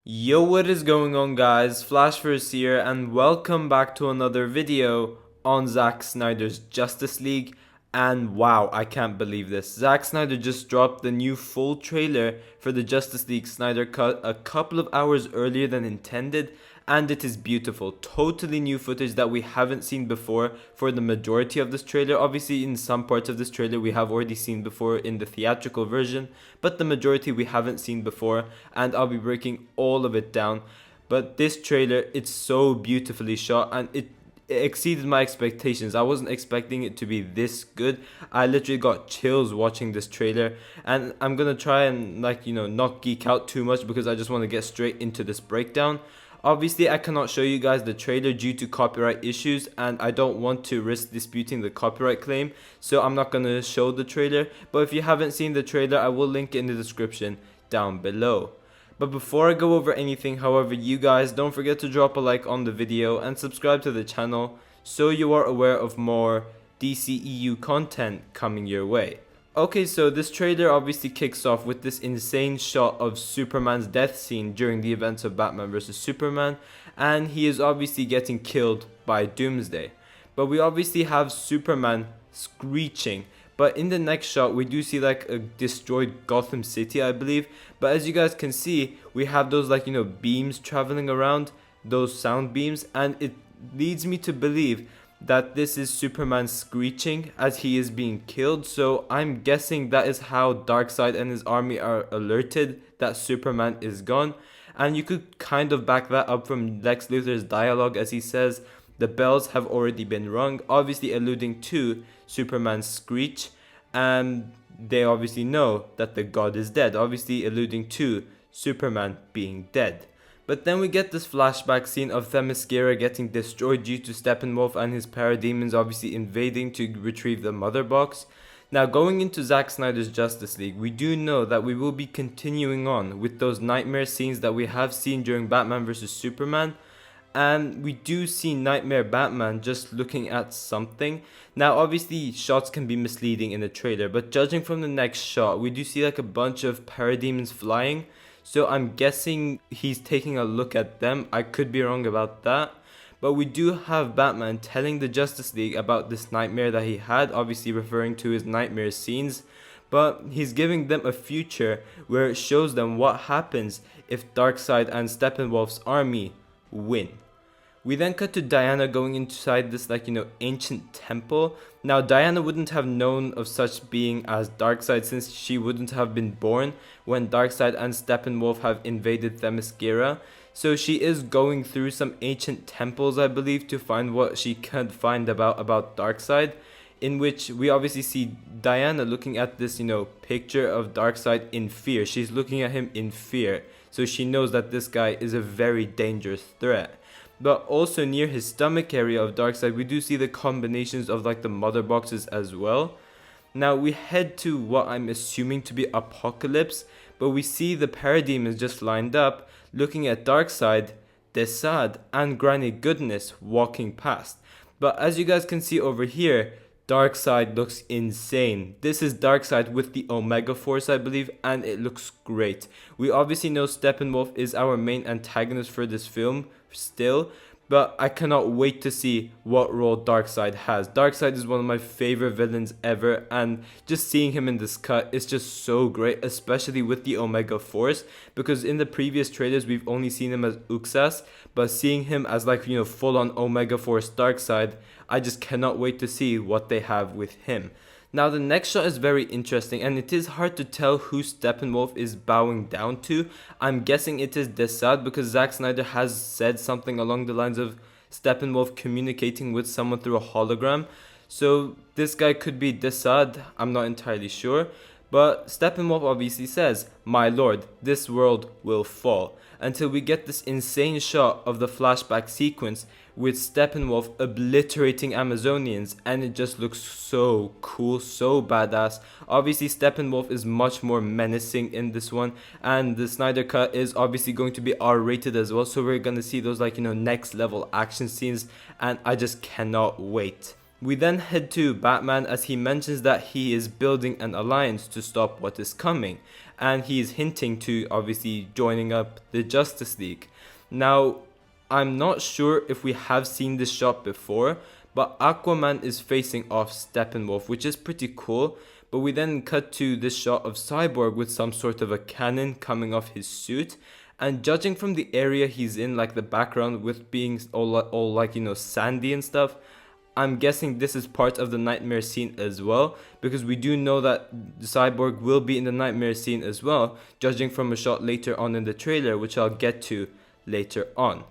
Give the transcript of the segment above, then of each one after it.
Yo, what is going on, guys? Flashverse here, and welcome back to another video on Zack Snyder's Justice League. And wow, I can't believe this. Zack Snyder just dropped the new full trailer for the Justice League Snyder Cut a couple of hours earlier than intended, and it is beautiful. Totally new footage that we haven't seen before for the majority of this trailer. Obviously, in some parts of this trailer we have already seen before in the theatrical version, but the majority we haven't seen before, and I'll be breaking all of it down. But this trailer, it's so beautifully shot, and it exceeded my expectations. I wasn't expecting it to be this good. I literally got chills watching this trailer, and I'm gonna try and not geek out too much because I just want to get straight into this breakdown. Obviously, I cannot show you guys the trailer due to copyright issues, and I don't want to risk disputing the copyright claim, so I'm not gonna show the trailer. But if you haven't seen the trailer, I will link it in the description down below. But before I go over anything, however, you guys don't forget to drop a like on the video and subscribe to the channel so you are aware of more DCEU content coming your way. Okay, so this trailer obviously kicks off with this insane shot of Superman's death scene during the events of Batman vs Superman, and he is obviously getting killed by Doomsday. But we obviously have Superman screeching. But in the next shot, we do see like a destroyed Gotham City, I believe. But as you guys can see, we have those beams traveling around, those sound beams. And it leads me to believe that this is Superman screeching as he is being killed. So I'm guessing that is how Darkseid and his army are alerted that Superman is gone. And you could kind of back that up from Lex Luthor's dialogue as he says, "The bells have already been rung," obviously alluding to Superman's screech, and they obviously know that the god is dead, obviously alluding to Superman being dead. But then we get this flashback scene of Themyscira getting destroyed due to Steppenwolf and his parademons obviously invading to retrieve the mother box. Now, going into Zack Snyder's Justice League, we do know that we will be continuing on with those nightmare scenes that we have seen during Batman vs Superman. And we do see Nightmare Batman just looking at something. Now, obviously, shots can be misleading in the trailer, but judging from the next shot, we do see like a bunch of parademons flying. So I'm guessing he's taking a look at them. I could be wrong about that. But we do have Batman telling the Justice League about this nightmare that he had, obviously referring to his nightmare scenes. But he's giving them a future where it shows them what happens if Darkseid and Steppenwolf's army win. We then cut to Diana going inside this ancient temple. Now, Diana wouldn't have known of such being as Darkseid since she wouldn't have been born when Darkseid and Steppenwolf have invaded Themyscira. So she is going through some ancient temples, I believe, to find what she can find about Darkseid, in which we obviously see Diana looking at this picture of Darkseid in fear. She's looking at him in fear, so she knows that this guy is a very dangerous threat. But also near his stomach area of Darkseid, we do see the combinations of the mother boxes as well. Now we head to what I'm assuming to be Apocalypse, but we see the parademons just lined up, looking at Darkseid, Desad, and Granny Goodness walking past. But as you guys can see over here, Darkseid looks insane. This is Darkseid with the Omega Force, I believe, and it looks great. We obviously know Steppenwolf is our main antagonist for this film still, but I cannot wait to see what role Darkseid has. Darkseid is one of my favorite villains ever, and just seeing him in this cut is just so great, especially with the Omega Force, because in the previous trailers we've only seen him as Uxas, but seeing him as full-on Omega Force Darkseid, I just cannot wait to see what they have with him. Now the next shot is very interesting, and it is hard to tell who Steppenwolf is bowing down to. I'm guessing it is Desad because Zack Snyder has said something along the lines of Steppenwolf communicating with someone through a hologram. So this guy could be Desad, I'm not entirely sure. But Steppenwolf obviously says, "My lord, this world will fall," until we get this insane shot of the flashback sequence with Steppenwolf obliterating Amazonians, and it just looks so cool, so badass. Obviously Steppenwolf is much more menacing in this one, and the Snyder cut is obviously going to be R-rated as well, so we're gonna see those next level action scenes, and I just cannot wait. We then head to Batman as he mentions that he is building an alliance to stop what is coming, and he is hinting to obviously joining up the Justice League. Now, I'm not sure if we have seen this shot before, but Aquaman is facing off Steppenwolf, which is pretty cool. But we then cut to this shot of Cyborg with some sort of a cannon coming off his suit. And judging from the area he's in, like the background with being all like, you know, sandy and stuff, I'm guessing this is part of the nightmare scene as well, because we do know that Cyborg will be in the nightmare scene as well, judging from a shot later on in the trailer, which I'll get to later on.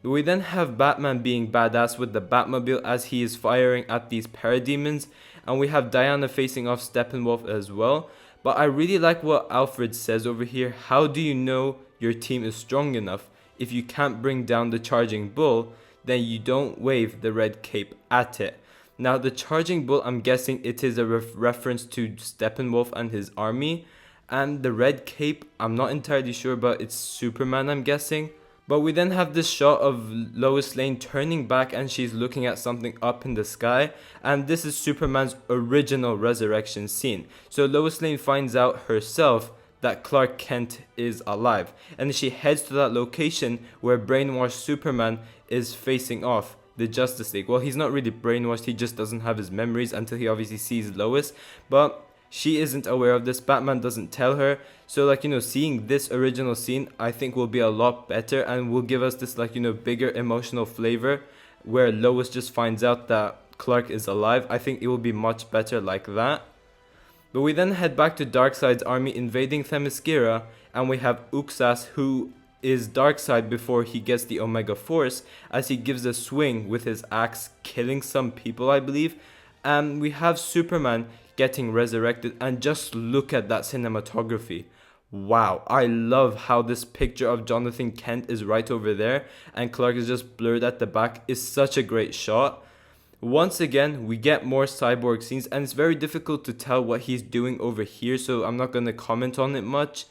We then have Batman being badass with the Batmobile as he is firing at these parademons, and we have Diana facing off Steppenwolf as well. But I really like what Alfred says over here. How do you know your team is strong enough? If you can't bring down the charging bull, then you don't wave the red cape at it. Now the charging bull, I'm guessing it is a reference to Steppenwolf and his army, and the red cape, I'm not entirely sure, but it's Superman, I'm guessing. But we then have this shot of Lois Lane turning back and she's looking at something up in the sky, and this is Superman's original resurrection scene. So Lois Lane finds out herself that Clark Kent is alive, and she heads to that location where brainwashed Superman is facing off the Justice League. Well, he's not really brainwashed, he just doesn't have his memories until he obviously sees Lois, but she isn't aware of this. Batman doesn't tell her. So like, you know, seeing this original scene I think will be a lot better and will give us this, like, you know, bigger emotional flavor where Lois just finds out that Clark is alive. I think it will be much better like that. But we then head back to Darkseid's army invading Themyscira, and we have Uxas, who is Darkseid before he gets the Omega Force, as he gives a swing with his axe, killing some people, I believe. And we have Superman getting resurrected, and just look at that cinematography. Wow, I love how this picture of Jonathan Kent is right over there and Clark is just blurred at the back. Is such a great shot. Once again, we get more Cyborg scenes, and it's very difficult to tell what he's doing over here, so I'm not going to comment on it much.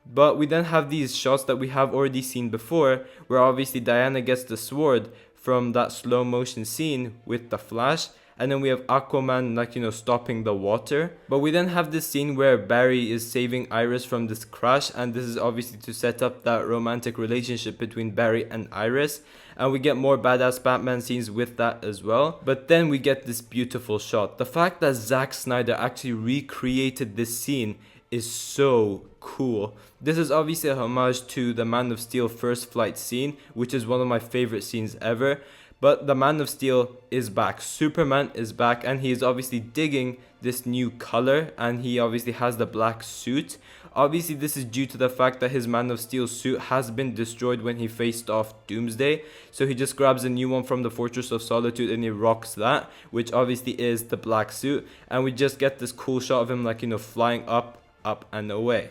But we then have these shots that we have already seen before, where obviously Diana gets the sword from that slow motion scene with the Flash, and then we have Aquaman, like, you know, stopping the water. But we then have this scene where Barry is saving Iris from this crash, and this is obviously to set up that romantic relationship between Barry and Iris, and we get more badass Batman scenes with that as well. But then we get this beautiful shot. The fact that Zack Snyder actually recreated this scene is so cool. This is obviously a homage to the Man of Steel first flight scene, which is one of my favorite scenes ever. But the Man of Steel is back, Superman is back, and he is obviously digging this new color, and he obviously has the black suit. Obviously this is due to the fact that his Man of Steel suit has been destroyed when he faced off Doomsday, so he just grabs a new one from the Fortress of Solitude and he rocks that, which obviously is the black suit, and we just get this cool shot of him, like, you know, flying up and away.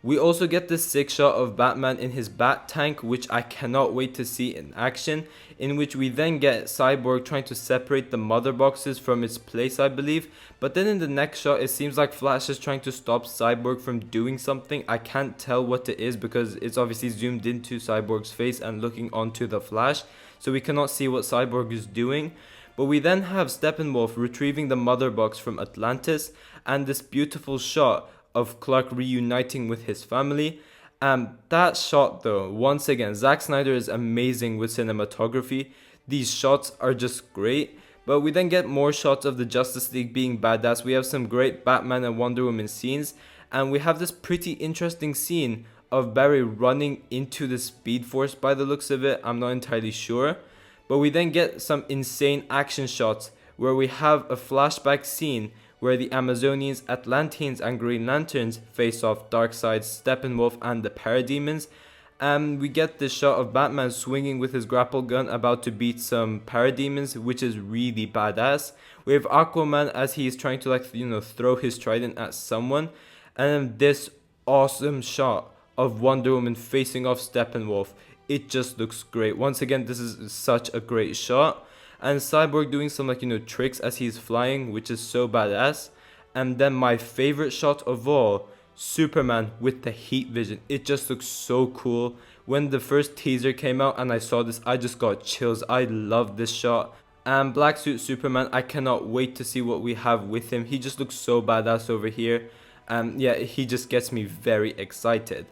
We also get this sick shot of Batman in his bat tank, which I cannot wait to see in action, in which we then get Cyborg trying to separate the mother boxes from its place, I believe. But then in the next shot, it seems like Flash is trying to stop Cyborg from doing something. I can't tell what it is because it's obviously zoomed into Cyborg's face and looking onto the Flash, so we cannot see what Cyborg is doing. But we then have Steppenwolf retrieving the mother box from Atlantis, and this beautiful shot of Clark reuniting with his family. That shot though, once again, Zack Snyder is amazing with cinematography. These shots are just great. But we then get more shots of the Justice League being badass. We have some great Batman and Wonder Woman scenes, and we have this pretty interesting scene of Barry running into the Speed Force by the looks of it. I'm not entirely sure. But we then get some insane action shots where we have a flashback scene where the Amazonians, Atlanteans, and Green Lanterns face off Darkseid, Steppenwolf, and the Parademons. And we get this shot of Batman swinging with his grapple gun about to beat some Parademons, which is really badass. We have Aquaman as he is trying to, like, you know, throw his trident at someone. And then this awesome shot of Wonder Woman facing off Steppenwolf. It just looks great. Once again, this is such a great shot. And Cyborg doing some, like, you know, tricks as he's flying, which is so badass. And then my favorite shot of all, Superman with the heat vision. It just looks so cool. When the first teaser came out and I saw this, I just got chills. I love this shot. And Black Suit Superman, I cannot wait to see what we have with him. He just looks so badass over here. Yeah, he just gets me very excited.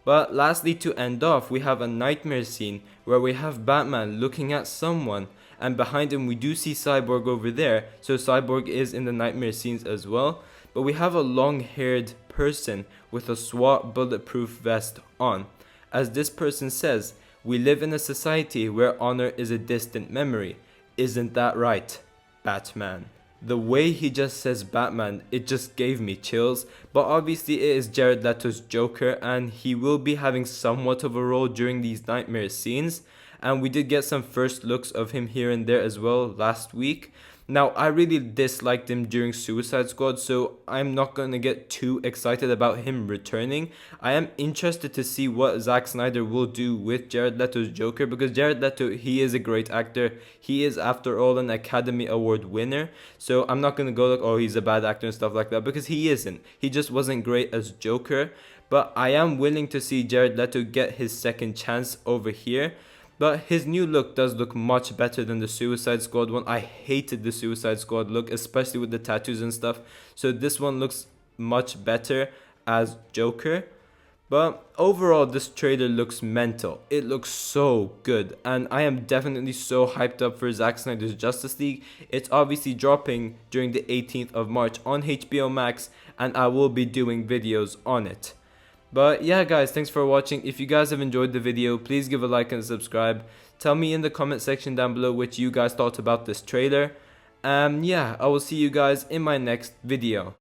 But lastly, to end off, we have a nightmare scene where we have Batman looking at someone, and behind him we do see Cyborg over there, so Cyborg is in the nightmare scenes as well. But we have a long-haired person with a SWAT bulletproof vest on. As this person says, "We live in a society where honor is a distant memory. Isn't that right, Batman?" The way he just says Batman, it just gave me chills. But obviously it is Jared Leto's Joker, and he will be having somewhat of a role during these nightmare scenes. And we did get some first looks of him here and there as well last week. Now, I really disliked him during Suicide Squad, so I'm not going to get too excited about him returning. I am interested to see what Zack Snyder will do with Jared Leto's Joker, because Jared Leto, he is a great actor. He is, after all, an Academy Award winner. So I'm not going to go like, oh, he's a bad actor and stuff like that, because he isn't. He just wasn't great as Joker. But I am willing to see Jared Leto get his second chance over here. But his new look does look much better than the Suicide Squad one. I hated the Suicide Squad look, especially with the tattoos and stuff. So this one looks much better as Joker. But overall, this trailer looks mental. It looks so good. And I am definitely so hyped up for Zack Snyder's Justice League. It's obviously dropping during the 18th of March on HBO Max. And I will be doing videos on it. But yeah guys, thanks for watching. If you guys have enjoyed the video, please give a like and subscribe. Tell me in the comment section down below what you guys thought about this trailer. Yeah, I will see you guys in my next video.